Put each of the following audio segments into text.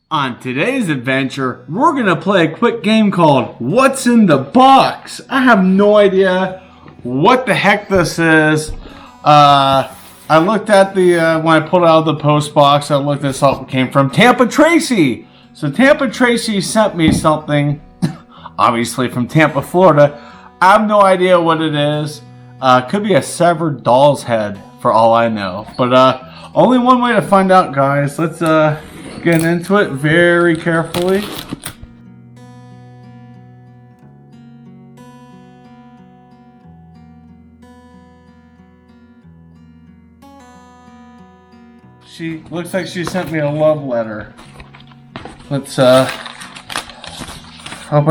On today's adventure, we're going to play a quick game called What's in the Box? I have no idea what the heck this is. I looked at when I pulled out of the post box, I looked at something came from Tampa Tracy. So Tampa Tracy sent me something, obviously from Tampa, Florida. I have no idea what it is. Could be a severed doll's head for all I know. But only one way to find out, guys. Let's get into it very carefully. She looks like she sent me a love letter. Let's open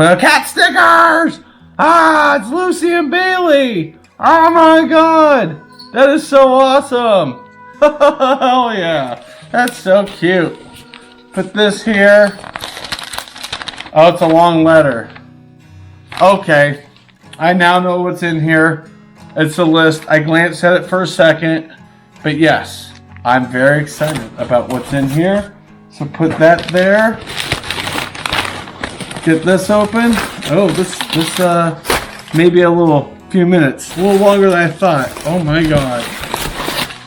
up. Cat stickers! Ah, it's Lucy and Bailey! Oh my god! That is so awesome! Oh yeah! That's so cute. Put this here. Oh, it's a long letter. Okay. I now know what's in here. It's a list. I glanced at it for a second. But yes, I'm very excited about what's in here. So put that there. Get this open. Oh, this maybe a few minutes. A little longer than I thought. Oh my god.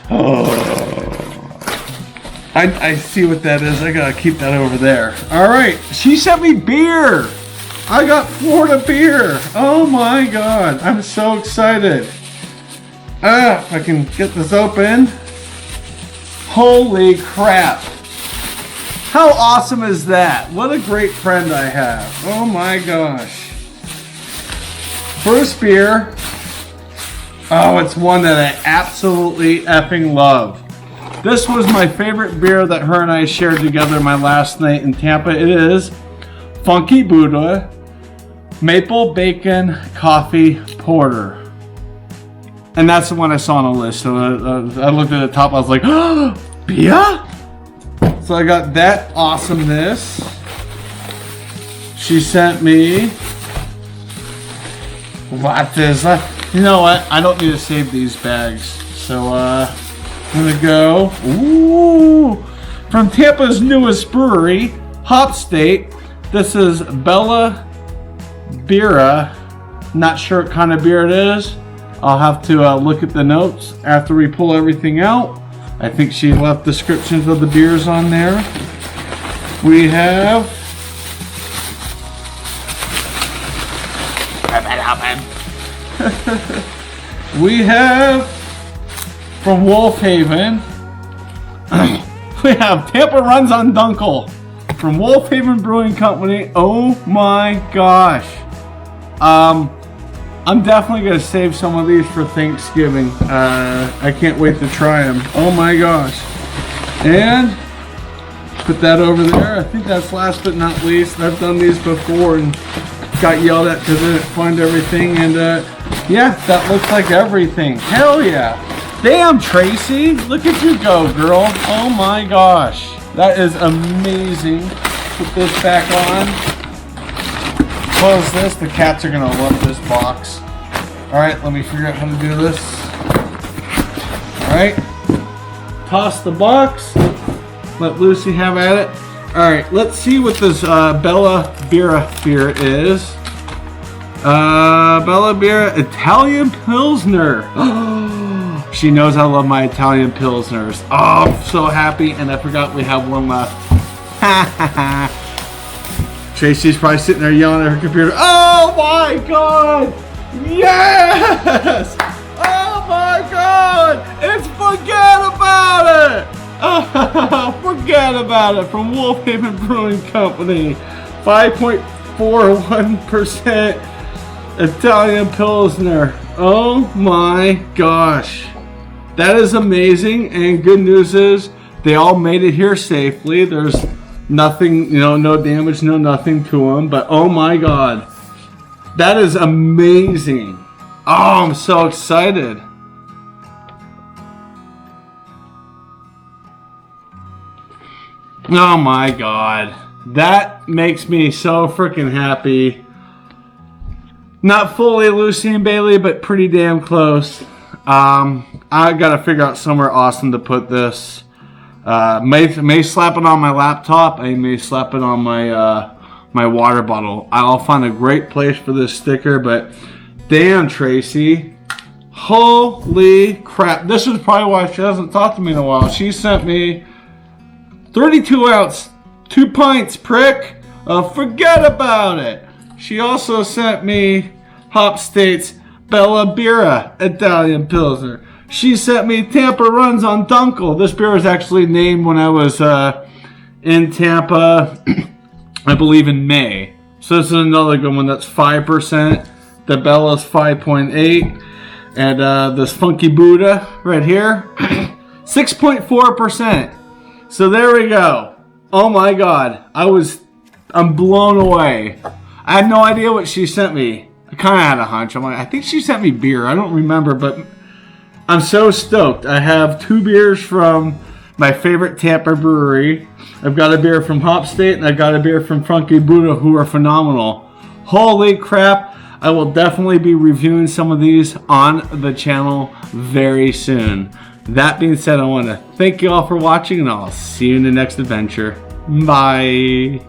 Oh. I see what that is. I gotta keep that over there. Alright, she sent me beer. I got Florida beer. Oh my god. I'm so excited. If I can get this open. Holy crap. How awesome is that? What a great friend I have. Oh my gosh. First beer. Oh, it's one that I absolutely effing love. This was my favorite beer that her and I shared together my last night in Tampa. It is Funky Buddha Maple Bacon Coffee Porter. And that's the one I saw on the list. So I looked at the top. I was like, oh, beer? So I got that awesomeness. She sent me. What is that? You know what? I don't need to save these bags. So, I'm gonna go. Ooh! From Tampa's newest brewery, Hop State. This is Bella Beera. Not sure what kind of beer it is. I'll have to look at the notes after we pull everything out. I think she left descriptions of the beers on there. We have. We have from Wolf Haven. We have Tampa Runs on Dunkel from Wolf Haven Brewing Company. Oh my gosh. I'm definitely going to save some of these for Thanksgiving. I can't wait to try them. Oh my gosh. And put that over there. I think that's last but not least. I've done these before and got yelled at because I didn't find everything. And yeah, that looks like everything. Hell yeah. Damn, Tracy. Look at you go, girl. Oh my gosh. That is amazing. Put this back on. Close this. The cats are going to love this box. Alright, let me figure out how to do this. Alright. Toss the box. Let Lucy have at it. Alright, let's see what this Bella Beera beer is. Bella Beera Italian Pilsner. She knows I love my Italian Pilsners. Oh, I'm so happy. And I forgot we have one left. Tracy's probably sitting there yelling at her computer. Oh my god! Yes! Oh my god! It's Forget About It! Oh, Forget About It from Wolf Haven Brewing Company. 5.41% Italian Pilsner. Oh my gosh. That is amazing, and good news is they all made it here safely. There's nothing, no damage, no nothing to them, but oh my god. That is amazing. Oh, I'm so excited. Oh my god. That makes me so freaking happy. Not fully Lucy and Bailey, but pretty damn close. I gotta figure out somewhere awesome to put this. May slap it on my laptop. I may slap it on my my water bottle. I'll find a great place for this sticker, but damn, Tracy. Holy crap. This is probably why she hasn't talked to me in a while. She sent me 32 ounce, 2 pints, prick. Forget about it. She also sent me Hop State's Bella Birra Italian Pilsner. She sent me Tampa Runs on Dunkel. This beer was actually named when I was in Tampa, I believe in May. So this is another good one that's 5%. The Bella's 5.8. And this Funky Buddha right here, 6.4%. So there we go. Oh my God. I'm blown away. I had no idea what she sent me. I kind of had a hunch. I'm like, I think she sent me beer. I don't remember, but I'm so stoked. I have 2 beers from my favorite Tampa brewery. I've got a beer from Hop State, and I got a beer from Funky Buddha, who are phenomenal. Holy crap. I will definitely be reviewing some of these on the channel very soon. That being said, I want to thank you all for watching, and I'll see you in the next adventure. Bye.